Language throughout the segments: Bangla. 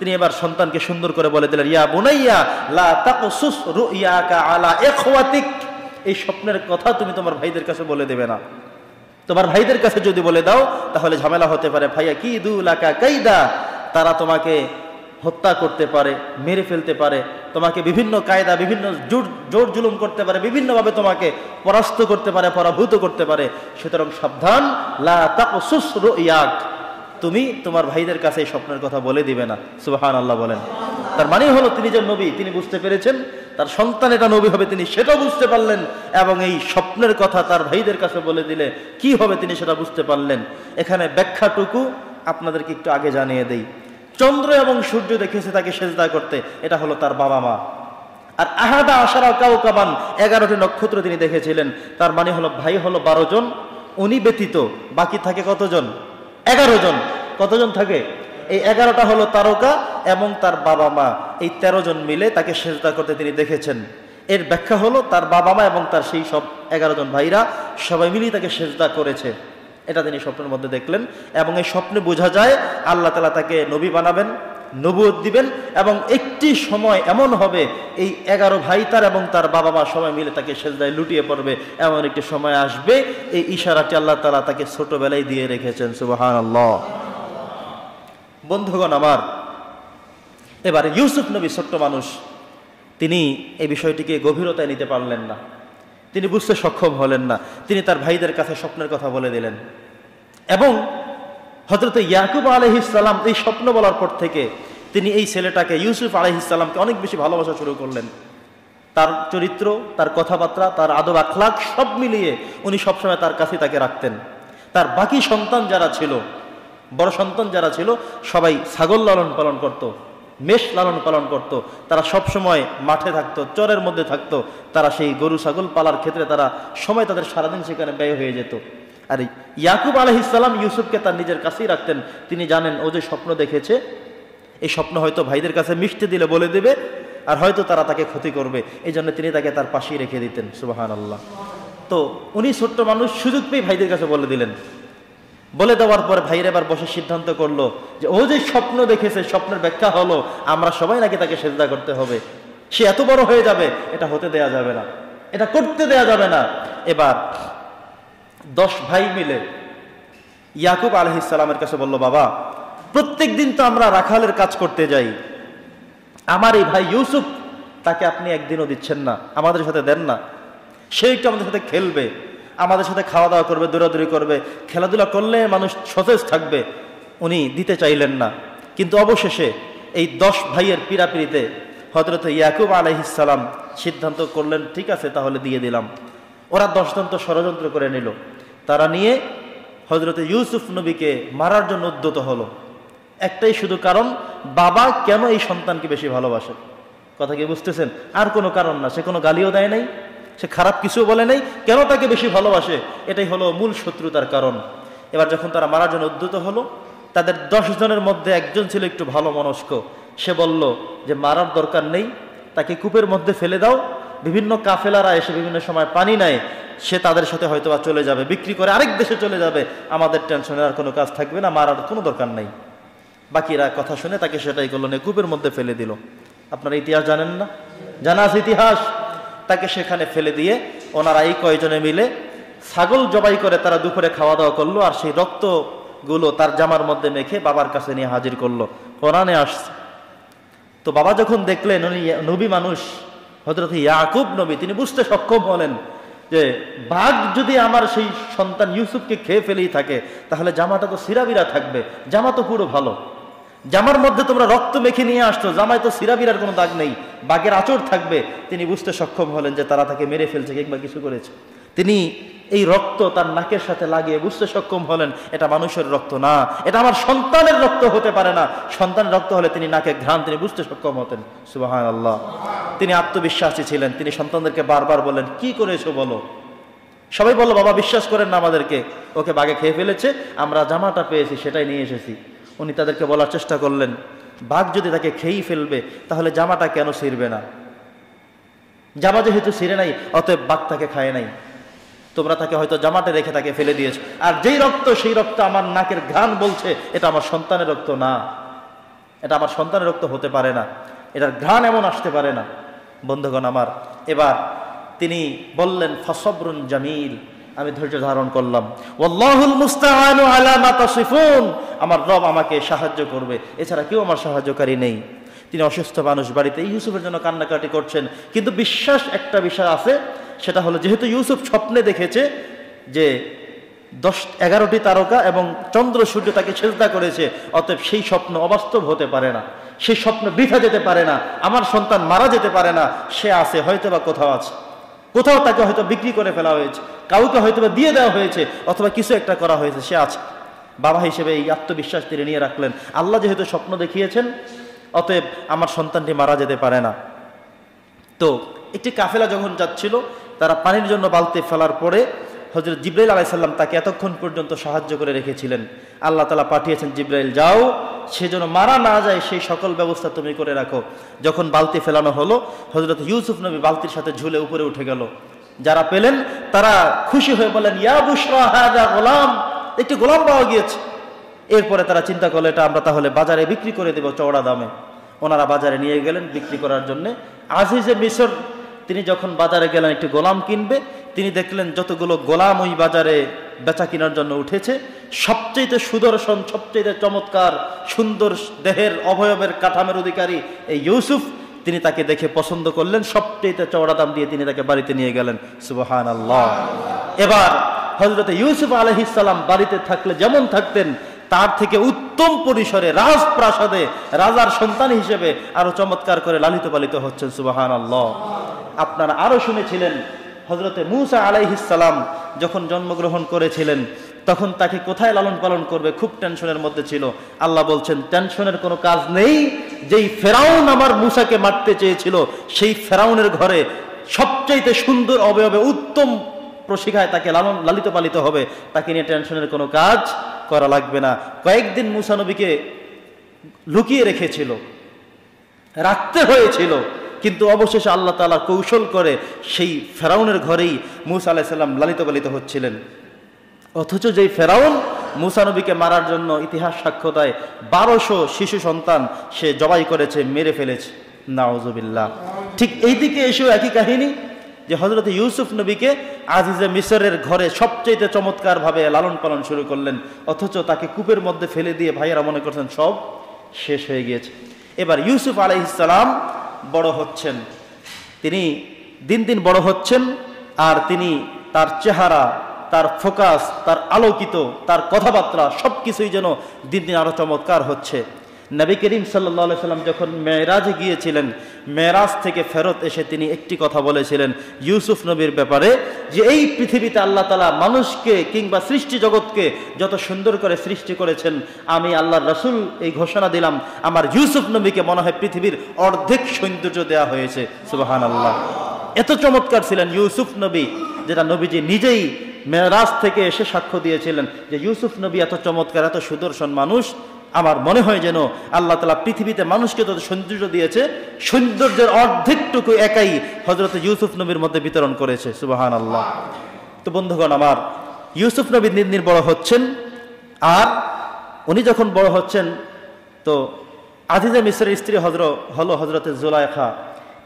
তিনি এবার সন্তানকে সুন্দর করে বলে দিলেন, ইয়া বুনাইয়া লা তাকসুস রুইয়াকা আলা ইখওয়াতিক, এই স্বপ্নের কথা তুমি তোমার ভাইদের কাছে বলে দেবে না। তোমার ভাইদের কাছে যদি বলে দাও তাহলে ঝামেলা হতে পারে। ভাইয়া কি দুলাকা কাইদা, তারা তোমাকে হত্যা করতে পারে, মেরে ফেলতে পারে, তোমাকে বিভিন্ন কায়দা, বিভিন্ন জোর জুলুম করতে পারে, বিভিন্নভাবে তোমাকে পরাস্ত করতে পারে, পরাভূত করতে পারে। সুতরাং সাবধান, লা তাকসুস রুইয়াক, তুমি তোমার ভাইদের কাছে এই স্বপ্নের কথা বলে দিবে না। সুবহানাল্লাহ বলেন। তার মানে হলো তিনি যে নবী, তিনি বুঝতে পেরেছেন তার সন্তান এটা নবী হবে, তিনি সেটাও বুঝতে পারলেন, এবং এই স্বপ্নের কথা তার ভাইদের কাছে বলে দিলে কি হবে তিনি সেটা বুঝতে পারলেন। এখানে ব্যাখ্যাটুকু আপনাদেরকে একটু আগে জানিয়ে দেই। চন্দ্র এবং সূর্য দেখেছে তাকে সেজদা করতে, এটা হলো তার বাবা মা। আর আহাদা আশারা কাওকাবান, 11টি নক্ষত্র তিনি দেখেছিলেন। তার মানে হলো ভাই হলো 12 জন, উনি ব্যতীত বাকি থাকে কতজন? 11 জন। কতজন থাকে? এই 11টা হলো তারকা এবং তার বাবা মা, এই 13 জন মিলে তাকে সেজদা করতে তিনি দেখেছেন। এর ব্যাখ্যা হলো তার বাবা মা এবং তার সেই সব 11 জন ভাইরা সবাই মিলেই তাকে সেজদা করেছে, এটা তিনি স্বপ্নের মধ্যে দেখলেন। এবং এই স্বপ্নে বোঝা যায় আল্লাহ তাআলা তাকে নবী বানাবেন, নবুয়ত দিবেন, এবং একটি সময় এমন হবে এই 11 ভাই তার এবং তার বাবা মা সবাই মিলে তাকে সেজদায় লুটিয়ে পড়বে, এমন একটি সময় আসবে। এই ইশারাটি আল্লাহ তাআলা তাকে ছোটবেলায় দিয়ে রেখেছেন। সুবহানাল্লাহ। বন্ধুগণ আমার, এবার ইউসুফ নবী ছোট্ট মানুষ, তিনি এই বিষয়টিকে গভীরতায় নিতে পারলেন না, তিনি বুঝতে সক্ষম হলেন না। তিনি তার ভাইদের কাছে স্বপ্নের কথা বলে দিলেন, এবং হযরত ইয়াকুব আলাইহিস সালাম এই স্বপ্ন বলার পর থেকে তিনি এই ছেলেটাকে ইউসুফ আলাইহিস সালামকে অনেক বেশি ভালোবাসা শুরু করলেন। তার চরিত্র, তার কথাবার্তা, তার আদব আখলাক সব মিলিয়ে উনি সবসময় তার কাছে তাকে রাখতেন। তার বাকি সন্তান যারা ছিল, বড় সন্তান যারা ছিল, সবাই ছাগল লালন পালন করত, মেষ লালন পালন করত, তারা সব সময় মাঠে থাকতো, চরের মধ্যে থাকতো, তারা সেই গরু ছাগল পালার ক্ষেত্রে তারা সময় তাদের সারাদিন সেখানে ব্যয় হয়ে যেত। আর ইয়াকুব আলাইহিস সালাম ইউসুফকে তার নিজের কাছেই রাখতেন। তিনি জানেন ও যে স্বপ্ন দেখেছে, এই স্বপ্ন হয়তো ভাইদের কাছে মিষ্টি দিলে বলে দেবে, আর হয়তো তারা তাকে ক্ষতি করবে, এই জন্য তিনি তাকে তার পাশেই রেখে দিতেন। সুবহানাল্লাহ। তো উনি ছোট্ট মানুষ, সুযোগ পেয়ে ভাইদের কাছে বলে দিলেন। বলে দেওয়ার পর ভাইয়ের এবার বসে সিদ্ধান্ত করলো যে ও যে স্বপ্ন দেখেছে, স্বপ্নের ব্যাখ্যা হলো আমরা সবাই নাকি তাকে সেজদা করতে হবে, সে এত বড় হয়ে যাবে, এটা হতে দেয়া যাবে না, এটা করতে দেয়া যাবে না। এবার 10 ভাই মিলে ইয়াকুব আলাইহিস সালামের কাছে বলল, বাবা প্রত্যেক দিন তো আমরা রাখালের কাজ করতে যাই, আমার এই ভাই ইউসুফ, তাকে আপনি একদিনও দিচ্ছেন না, আমাদের সাথে দেন না, সে একটু আমাদের সাথে খেলবে, আমাদের সাথে খাওয়া দাওয়া করবে, দৌড়াদৌড়ি করবে, খেলাধুলা করলে মানুষ সতেজ থাকবে। উনি দিতে চাইলেন না, কিন্তু অবশেষে এই 10 ভাইয়ের পীড়াপিড়িতে হযরত ইয়াকুব আলাইহিস সালাম সিদ্ধান্ত করলেন, ঠিক আছে তাহলে দিয়ে দিলাম। ওরা 10 জন তো ষড়যন্ত্র করে নিল, তারা নিয়ে হযরত ইউসুফ নবীকে মারার জন্য উদ্যত হলো। একটাই শুধু কারণ, বাবা কেন এই সন্তানকে বেশি ভালোবাসে। কথা কি বুঝতেছেন? আর কোনো কারণ না, সে কোনো গালিও দেয় নাই, সে খারাপ কিছু বলে নাই, কেন তাকে বেশি ভালোবাসে, এটাই হলো মূল শত্রুতার কারণ। এবার যখন তারা মারার জন্য উদ্যত হলো, তাদের 10 জনের মধ্যে একজন ছিল একটু ভালো মনস্ক, সে বলল যে মারার দরকার নেই, তাকে কূপের মধ্যে ফেলে দাও, বিভিন্ন কাফেলারা এসে বিভিন্ন সময় পানি নেয়, সে তাদের সাথে হয়তো বা চলে যাবে, বিক্রি করে আরেক দেশে চলে যাবে, আমাদের টেনশনের আর কোনো কাজ থাকবে না, মারার কোনো দরকার নেই। বাকিরা কথা শুনে তাকে সেটাই করলো, না কূপের মধ্যে ফেলে দিল। আপনারা ইতিহাস জানেন না? জানা আছে ইতিহাস? তাকে সেখানে ফেলে দিয়ে ওনারা এই কয়জনে মিলে ছাগল জবাই করে তারা দুপুরে খাওয়া দাওয়া করলো, আর সেই রক্তগুলো তার জামার মধ্যে মেখে বাবার কাছে নিয়ে হাজির করলো। কোরআনে আসছে। তো বাবা যখন দেখলেন উনি নবী মানুষ, হযরত ইয়াকুব নবী, তিনি বুঝতে সক্ষম হলেন যে বাঘ যদি আমার সেই সন্তান ইউসুফকে খেয়ে ফেলেই থাকে, তাহলে জামাটা তো সিরাবিরা থাকবে, জামা তো পুরো ভালো, জামার মধ্যে তোমরা রক্ত মেখে নিয়ে আসছো, জামায় তো সিরাবিরার কোনো দাগ নেই, বাঘের আঁচড় থাকবে। তিনি বুঝতে সক্ষম হলেন যে তারা তাকে মেরে ফেলছে কিংবা কিছু করেছে। তিনি এই রক্ত তার নাকের সাথে লাগিয়ে বুঝতে সক্ষম হলেন এটা মানুষের রক্ত না, এটা আমার সন্তানের রক্ত হতে পারে না। সন্তানের রক্ত হলে তিনি নাকে ঘ্রাণ তিনি বুঝতে সক্ষম হতেন। সুবহানাল্লাহ। তিনি আত্মবিশ্বাসী ছিলেন। তিনি সন্তানদেরকে বারবার বললেন, কি করেছো বলো। সবাই বলল, বাবা বিশ্বাস করেন না আমাদেরকে, ওকে বাঘে খেয়ে ফেলেছে, আমরা জামাটা পেয়েছি সেটাই নিয়ে এসেছি। উনি তাদেরকে বলার চেষ্টা করলেন, বাঘ যদি তাকে খেয়েই ফেলবে তাহলে জামাটা কেন ছিঁড়বে না? জামা যেহেতু ছিঁড়ে নাই, অতএব বাঘ তাকে খায় নাই, তোমরা তাকে হয়তো জামাতে রেখে তাকে ফেলে দিয়েছ। আর যেই রক্ত, সেই রক্ত আমার নাকের ঘ্রাণ বলছে এটা আমার সন্তানের রক্ত না। এটা আমার সন্তানের রক্ত হতে পারে না, এটার ঘ্রাণ এমন আসতে পারে না। বন্ধুগণ আমার, এবার তিনি বললেন ফাসবরুন জামিল, আমি ধৈর্য ধারণ করলাম। ওয়াল্লাহুল মুস্তাআনু আলা মা তাসিফুন, আমার রব আমাকে সাহায্য করবে, এছাড়া কেউ আমার সাহায্যকারী নেই। তিনি অসুস্থ মানুষ, বাড়িতে ইউসুফের জন্য কান্নাকাটি করছেন, কিন্তু বিশ্বাস একটা বিষয় আছে, সেটা হলো যেহেতু ইউসুফ স্বপ্নে দেখেছে যে 10-11টি তারকা এবং চন্দ্র সূর্য তাকে সেজদা করেছে, অতএব সেই স্বপ্ন অবাস্তব হতে পারে না, সেই স্বপ্ন বৃথা যেতে পারে না, আমার সন্তান মারা যেতে পারে না। সে আছে হয়তো বা কোথাও আছে, কোথাও তাকে হয়তো বিক্রি করে ফেলা হয়েছে, কাউকে হয়তো বা দিয়ে দেওয়া হয়েছে, অথবা কিছু একটা করা হয়েছে, সে আছে। বাবা হিসেবে এই আত্মবিশ্বাস তিনি নিয়ে রাখলেন, আল্লাহ যেহেতু স্বপ্ন দেখিয়েছেন, অতএব আমার সন্তানটি মারা যেতে পারে না। তো একটি কাফেলা যখন যাচ্ছিল, তারা পানির জন্য বালতি ফেলার পরে হযরত জিবরাইল আলাইহিস সালাম তাকে এতক্ষণ পর্যন্ত সাহায্য করে রেখেছিলেন। আল্লাহ তাআলা পাঠিয়েছেন, জিবরাইল যাও, সে যেন মারা না যায় সেই সকল ব্যবস্থা তুমি করে রাখো। যখন বালতি ফেলানো হলো, হযরত ইউসুফ নবী বালতির সাথে ঝুলে উপরে উঠে গেল। যারা পেলেন তারা খুশি হয়ে বলেন, ইয়া বুশরা হাযা গোলাম, একটি গোলাম পাওয়া গিয়েছে। এরপরে তারা চিন্তা করলো, এটা আমরা তাহলে বাজারে বিক্রি করে দেব চওড়া দামে। ওনারা বাজারে নিয়ে গেলেন বিক্রি করার জন্য। আজিজে মিসর তিনি যখন বাজারে গেলেন একটি গোলাম কিনবে, তিনি দেখলেন যতগুলো গোলাম ওই বাজারে বেচা কেনার জন্য উঠেছে, সবচেয়ে সুদর্শন, সবচেয়ে চমৎকার, সুন্দর দেহের অবয়বের কাঠামের অধিকারী এই ইউসুফ, তিনি তাকে দেখে পছন্দ করলেন, সবচেয়ে চওড়া দাম দিয়ে তিনি তাকে বাড়িতে নিয়ে গেলেন। সুবহানাল্লাহ। এবার হযরত ইউসুফ আলাইহিস সালাম বাড়িতে থাকলে যেমন থাকতেন, তার থেকে উত্তম পরিসরে রাজপ্রাসাদে রাজার সন্তান হিসেবে আরো চমৎকার করে লালিত পালিত হচ্ছেন। সুবহানাল্লাহ। আপনারা আরো শুনেছিলেন হযরতে মূসা আলাইহিস সালাম যখন জন্মগ্রহণ করেছিলেন, তখন তাকে কোথায় লালন পালন করবে খুব টেনশনের মধ্যে ছিল। আল্লাহ বলছেন, টেনশনের কোনো কাজ নেই, যেই ফেরাউন আমার মূসাকে মারতে চেয়েছিল, সেই ফেরাউনের ঘরে সবচাইতে সুন্দর অবয়বে উত্তম প্রশিক্ষায় তাকে লালিত পালিত হবে, তাকে নিয়ে টেনশনের কোনো কাজ করা লাগবে না। কয়েকদিন মূসা নবীকে লুকিয়ে রেখেছিল, রাখতে হয়েছিল, কিন্তু অবশেষে আল্লাহ তাআলা কৌশল করে সেই ফেরাউনের ঘরেই মূসা আলাইহিস সালাম লালিত পালিত হচ্ছিলেন। অথচ যেই ফেরাউন মূসা নবীকে মারার জন্য ইতিহাস সাক্ষ্য দেয় 1200 শিশু সন্তান সে জবাই করেছে, মেরে ফেলেছে। নাউজুবিল্লাহ। ঠিক এই দিকে এসেও একই কাহিনী, যে হযরত ইউসুফ নবীকে আজিজে মিসরের ঘরে সবচেয়ে চমৎকার ভাবে লালন পালন শুরু করলেন, অথচ তাকে কূপের মধ্যে ফেলে দিয়ে ভাইয়েরা মনে করছেন সব শেষ হয়ে গিয়েছে। এবার ইউসুফ আলাইহিস সালাম বড় হচ্ছেন, তিনি দিন দিন বড় হচ্ছেন, আর তিনি তার চেহারা, তার ফোকাস, তার আলোকিত, তার কথাবার্তা সবকিছুই যেন দিন দিন আরো চমৎকার হচ্ছে। নবী করিম সাল্লাল্লাহু আলাইহি সাল্লাম যখন মেরাজে গিয়েছিলেন, মেরাজ থেকে ফেরত এসে তিনি একটি কথা বলেছিলেন ইউসুফ নবীর ব্যাপারে, যে এই পৃথিবীতে আল্লাহ তাআলা মানুষকে কিংবা সৃষ্টি জগৎকে যত সুন্দর করে সৃষ্টি করেছেন, আমি আল্লাহর রাসূল এই ঘোষণা দিলাম, আমার ইউসুফ নবীকে মনে হয় পৃথিবীর অর্ধেক সৌন্দর্য দেওয়া হয়েছে। সুবহানাল্লাহ। এত চমৎকার ছিলেন ইউসুফ নবী, যেটা নবীজি নিজেই মেরাজ থেকে এসে সাক্ষ্য দিয়েছিলেন যে ইউসুফ নবী এত চমৎকার, এত সুদর্শন মানুষ, আমার মনে হয় যেন আল্লাহ তাআলা পৃথিবীতে মানুষকে যত সৌন্দর্য দিয়েছে, সৌন্দর্যের অর্ধেকটুকু একাই হযরত ইউসুফ নবীর মধ্যে বিতরণ করেছে। সুবহানাল্লাহ। তো বন্ধুগণ আমার, ইউসুফ নবী দিন দিন বড় হচ্ছেন, আর উনি যখন বড় হচ্ছেন, তো আজিজে মিসরের স্ত্রী হলো হযরতে জুলাইখা,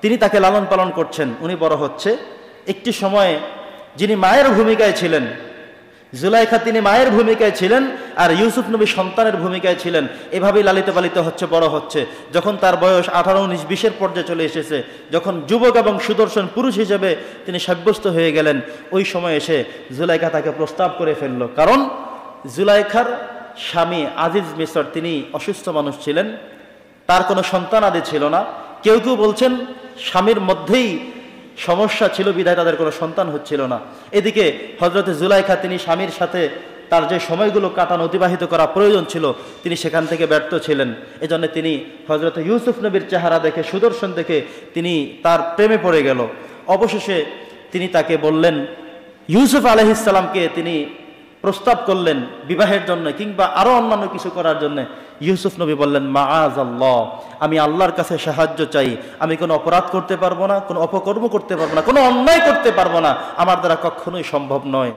তিনি তাকে লালন পালন করছেন, উনি বড় হচ্ছে। একটি সময়ে যিনি মায়ের ভূমিকায় ছিলেন, জুলাইখা তিনি মায়ের ভূমিকায় ছিলেন, আর ইউসুফ নবী সন্তানের ভূমিকায় ছিলেন। এভাবেই লালিত পালিত হচ্ছে, বড় হচ্ছে। যখন তার বয়স 18, 19, 20-এর পর্যায়ে চলে এসেছে, যখন যুবক এবং সুদর্শন পুরুষ হিসেবে তিনি সাব্যস্ত হয়ে গেলেন, ওই সময় এসে জুলাইখা তাকে প্রস্তাব করে ফেলল। কারণ জুলাইখার স্বামী আজিজ মিসর তিনি অসুস্থ মানুষ ছিলেন, তার কোনো সন্তান আদি ছিল না। কেউ কেউ বলছেন স্বামীর মধ্যেই সমস্যা ছিল, বিধায় তাদের কোনো সন্তান হচ্ছিল না। এদিকে হযরতে জুলাইখা তিনি স্বামীর সাথে তার যে সময়গুলো কাটানো, অতিবাহিত করা প্রয়োজন ছিল, তিনি সেখান থেকে ব্যর্থ ছিলেন। এজন্য তিনি হযরতে ইউসুফ নবীর চেহারা দেখে, সুদর্শন দেখে তিনি তার প্রেমে পড়ে গেল। অবশেষে তিনি তাকে বললেন, ইউসুফ আলাইহিস সালামকে তিনি প্রস্তাব করলেন বিবাহের জন্য কিংবা আরো অন্যান্য কিছু করার জন্য। ইউসুফ নবী বললেন, মাআযাল্লাহ, আমি আল্লাহর কাছে সাহায্য চাই, আমি কোনো অপরাধ করতে পারবো না, কোনো অপকর্ম করতে পারবো না, কোনো অন্যায় করতে পারবো না, আমার দ্বারা কখনোই সম্ভব নয়।